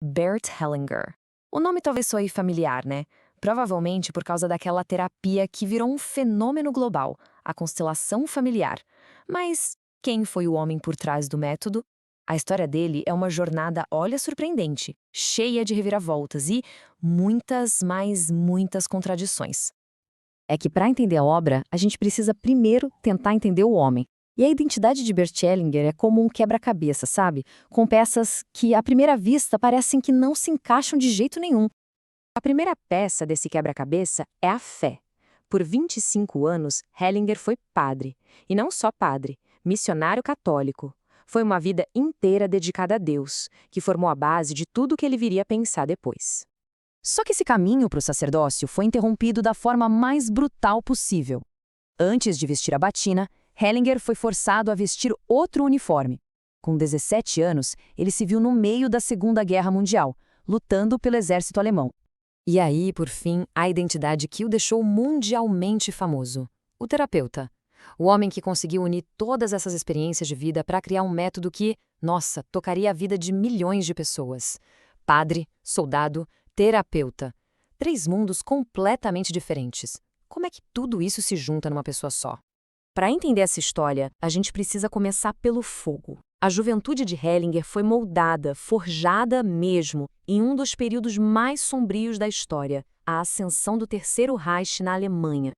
Bert Hellinger. O nome talvez soe familiar, né? Provavelmente por causa daquela terapia que virou um fenômeno global, a constelação familiar. Mas quem foi o homem por trás do método? A história dele é uma jornada, olha, surpreendente, cheia de reviravoltas e muitas, mas muitas contradições. É que para entender a obra, a gente precisa primeiro tentar entender o homem. E a identidade de Bert Hellinger é como um quebra-cabeça, sabe? Com peças que, à primeira vista, parecem que não se encaixam de jeito nenhum. A primeira peça desse quebra-cabeça é a fé. Por 25 anos, Hellinger foi padre. E não só padre, missionário católico. Foi uma vida inteira dedicada a Deus, que formou a base de tudo o que ele viria a pensar depois. Só que esse caminho para o sacerdócio foi interrompido da forma mais brutal possível. Antes de vestir a batina, Hellinger foi forçado a vestir outro uniforme. Com 17 anos, ele se viu no meio da Segunda Guerra Mundial, lutando pelo exército alemão. E aí, por fim, a identidade que o deixou mundialmente famoso: o terapeuta. O homem que conseguiu unir todas essas experiências de vida para criar um método que, nossa, tocaria a vida de milhões de pessoas. Padre, soldado, terapeuta. 3 mundos completamente diferentes. Como é que tudo isso se junta numa pessoa só? Para entender essa história, a gente precisa começar pelo fogo. A juventude de Hellinger foi moldada, forjada mesmo, em um dos períodos mais sombrios da história, a ascensão do Terceiro Reich na Alemanha.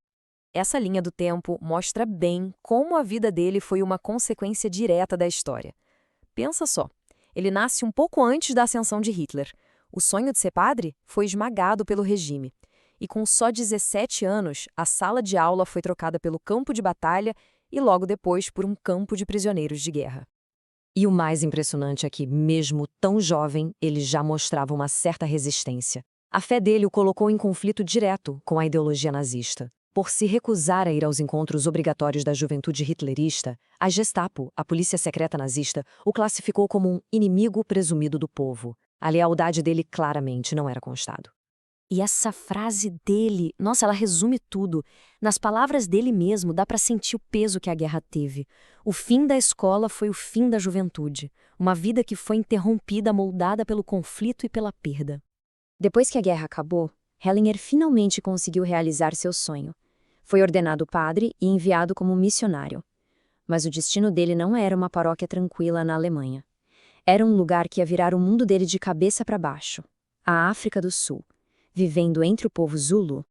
Essa linha do tempo mostra bem como a vida dele foi uma consequência direta da história. Pensa só, ele nasce um pouco antes da ascensão de Hitler. O sonho de ser padre foi esmagado pelo regime. E com só 17 anos, a sala de aula foi trocada pelo campo de batalha e logo depois por um campo de prisioneiros de guerra. E o mais impressionante é que, mesmo tão jovem, ele já mostrava uma certa resistência. A fé dele o colocou em conflito direto com a ideologia nazista. Por se recusar a ir aos encontros obrigatórios da juventude hitlerista, a Gestapo, a polícia secreta nazista, o classificou como um inimigo presumido do povo. A lealdade dele claramente não era constado. E essa frase dele, nossa, ela resume tudo. Nas palavras dele mesmo, dá para sentir o peso que a guerra teve. O fim da escola foi o fim da juventude. Uma vida que foi interrompida, moldada pelo conflito e pela perda. Depois que a guerra acabou, Hellinger finalmente conseguiu realizar seu sonho. Foi ordenado padre e enviado como missionário. Mas o destino dele não era uma paróquia tranquila na Alemanha. Era um lugar que ia virar o mundo dele de cabeça para baixo. A África do Sul. Vivendo entre o povo Zulu.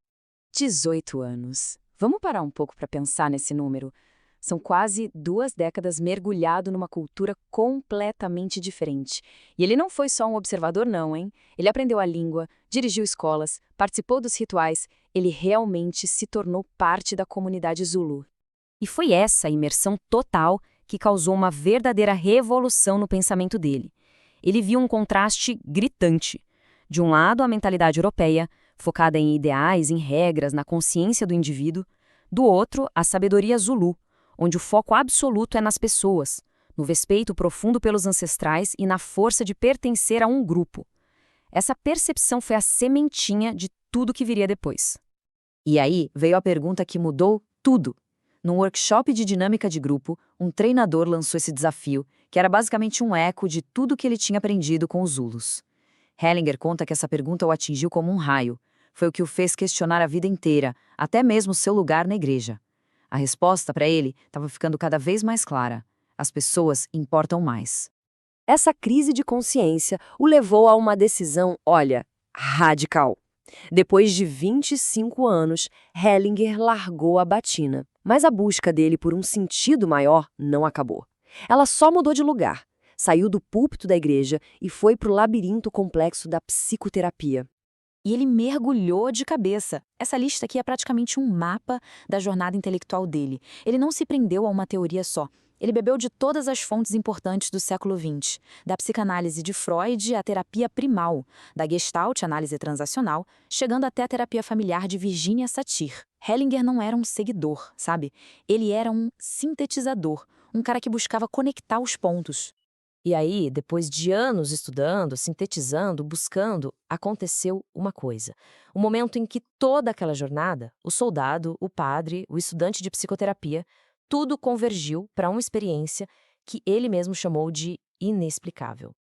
18 anos. Vamos parar um pouco para pensar nesse número. São quase 2 décadas mergulhado numa cultura completamente diferente. E ele não foi só um observador não, hein? Ele aprendeu a língua, dirigiu escolas, participou dos rituais. Ele realmente se tornou parte da comunidade Zulu. E foi essa imersão total que causou uma verdadeira revolução no pensamento dele. Ele viu um contraste gritante. De um lado, a mentalidade europeia, focada em ideais, em regras, na consciência do indivíduo. Do outro, a sabedoria Zulu, onde o foco absoluto é nas pessoas, no respeito profundo pelos ancestrais e na força de pertencer a um grupo. Essa percepção foi a sementinha de tudo que viria depois. E aí veio a pergunta que mudou tudo. Num workshop de dinâmica de grupo, um treinador lançou esse desafio, que era basicamente um eco de tudo que ele tinha aprendido com os Zulus. Hellinger conta que essa pergunta o atingiu como um raio. Foi o que o fez questionar a vida inteira, até mesmo seu lugar na igreja. A resposta para ele estava ficando cada vez mais clara. As pessoas importam mais. Essa crise de consciência o levou a uma decisão, olha, radical. Depois de 25 anos, Hellinger largou a batina. Mas a busca dele por um sentido maior não acabou. Ela só mudou de lugar. Saiu do púlpito da igreja e foi para o labirinto complexo da psicoterapia. E ele mergulhou de cabeça. Essa lista aqui é praticamente um mapa da jornada intelectual dele. Ele não se prendeu a uma teoria só. Ele bebeu de todas as fontes importantes do século XX, da psicanálise de Freud à terapia primal, da Gestalt, análise transacional, chegando até a terapia familiar de Virginia Satir. Hellinger não era um seguidor, sabe? Ele era um sintetizador, um cara que buscava conectar os pontos. E aí, depois de anos estudando, sintetizando, buscando, aconteceu uma coisa. O momento em que toda aquela jornada, o soldado, o padre, o estudante de psicoterapia, tudo convergiu para uma experiência que ele mesmo chamou de inexplicável.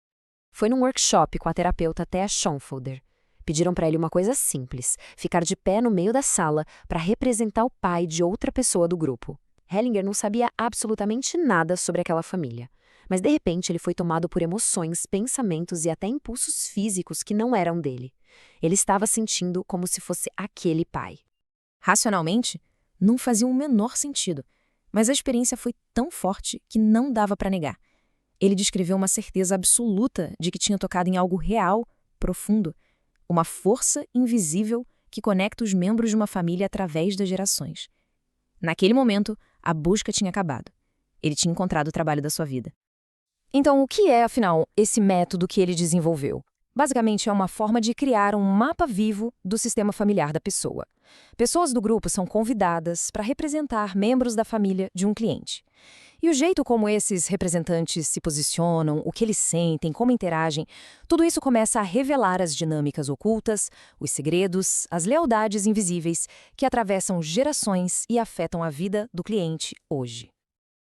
Foi num workshop com a terapeuta Thea Schoenfelder. Pediram para ele uma coisa simples, ficar de pé no meio da sala para representar o pai de outra pessoa do grupo. Hellinger não sabia absolutamente nada sobre aquela família, mas de repente ele foi tomado por emoções, pensamentos e até impulsos físicos que não eram dele. Ele estava sentindo como se fosse aquele pai. Racionalmente, não fazia o menor sentido, mas a experiência foi tão forte que não dava para negar. Ele descreveu uma certeza absoluta de que tinha tocado em algo real, profundo, uma força invisível que conecta os membros de uma família através das gerações. Naquele momento, a busca tinha acabado. Ele tinha encontrado o trabalho da sua vida. Então, o que é, afinal, esse método que ele desenvolveu? Basicamente, é uma forma de criar um mapa vivo do sistema familiar da pessoa. Pessoas do grupo são convidadas para representar membros da família de um cliente. E o jeito como esses representantes se posicionam, o que eles sentem, como interagem, tudo isso começa a revelar as dinâmicas ocultas, os segredos, as lealdades invisíveis que atravessam gerações e afetam a vida do cliente hoje.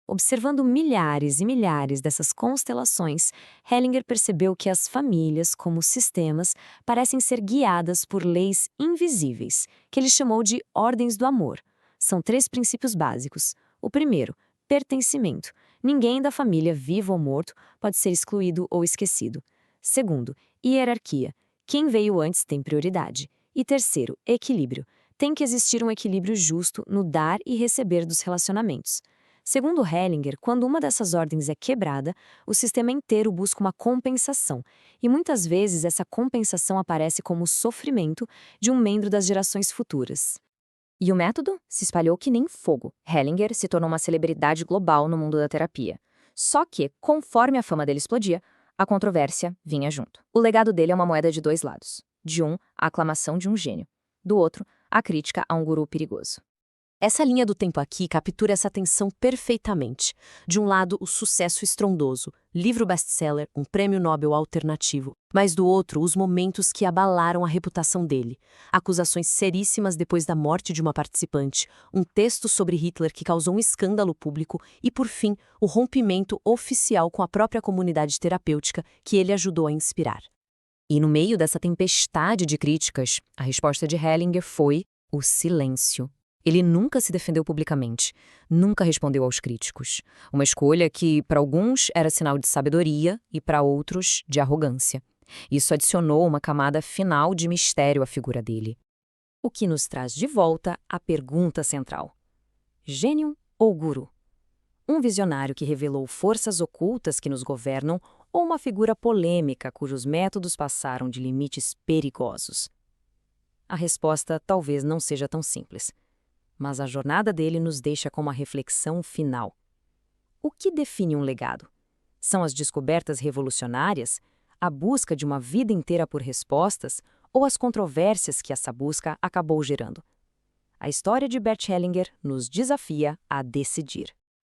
Observando milhares e milhares dessas constelações, Hellinger percebeu que as famílias, como sistemas, parecem ser guiadas por leis invisíveis, que ele chamou de ordens do amor. São 3 princípios básicos. O primeiro, pertencimento. Ninguém da família, vivo ou morto, pode ser excluído ou esquecido. Segundo, hierarquia. Quem veio antes tem prioridade. E terceiro, equilíbrio. Tem que existir um equilíbrio justo no dar e receber dos relacionamentos. Segundo Hellinger, quando uma dessas ordens é quebrada, o sistema inteiro busca uma compensação, e muitas vezes essa compensação aparece como o sofrimento de um membro das gerações futuras. E o método se espalhou que nem fogo. Hellinger se tornou uma celebridade global no mundo da terapia. Só que, conforme a fama dele explodia, a controvérsia vinha junto. O legado dele é uma moeda de 2 lados. De um, a aclamação de um gênio. Do outro, a crítica a um guru perigoso. Essa linha do tempo aqui captura essa tensão perfeitamente. De um lado, o sucesso estrondoso, livro best-seller, um prêmio Nobel alternativo. Mas do outro, os momentos que abalaram a reputação dele. Acusações seríssimas depois da morte de uma participante, um texto sobre Hitler que causou um escândalo público e, por fim, o rompimento oficial com a própria comunidade terapêutica que ele ajudou a inspirar. E no meio dessa tempestade de críticas, a resposta de Hellinger foi o silêncio. Ele nunca se defendeu publicamente, nunca respondeu aos críticos. Uma escolha que, para alguns, era sinal de sabedoria e, para outros, de arrogância. Isso adicionou uma camada final de mistério à figura dele. O que nos traz de volta à pergunta central: gênio ou guru? Um visionário que revelou forças ocultas que nos governam ou uma figura polêmica cujos métodos passaram de limites perigosos? A resposta talvez não seja tão simples. Mas a jornada dele nos deixa com uma reflexão final. O que define um legado? São as descobertas revolucionárias, a busca de uma vida inteira por respostas ou as controvérsias que essa busca acabou gerando? A história de Bert Hellinger nos desafia a decidir.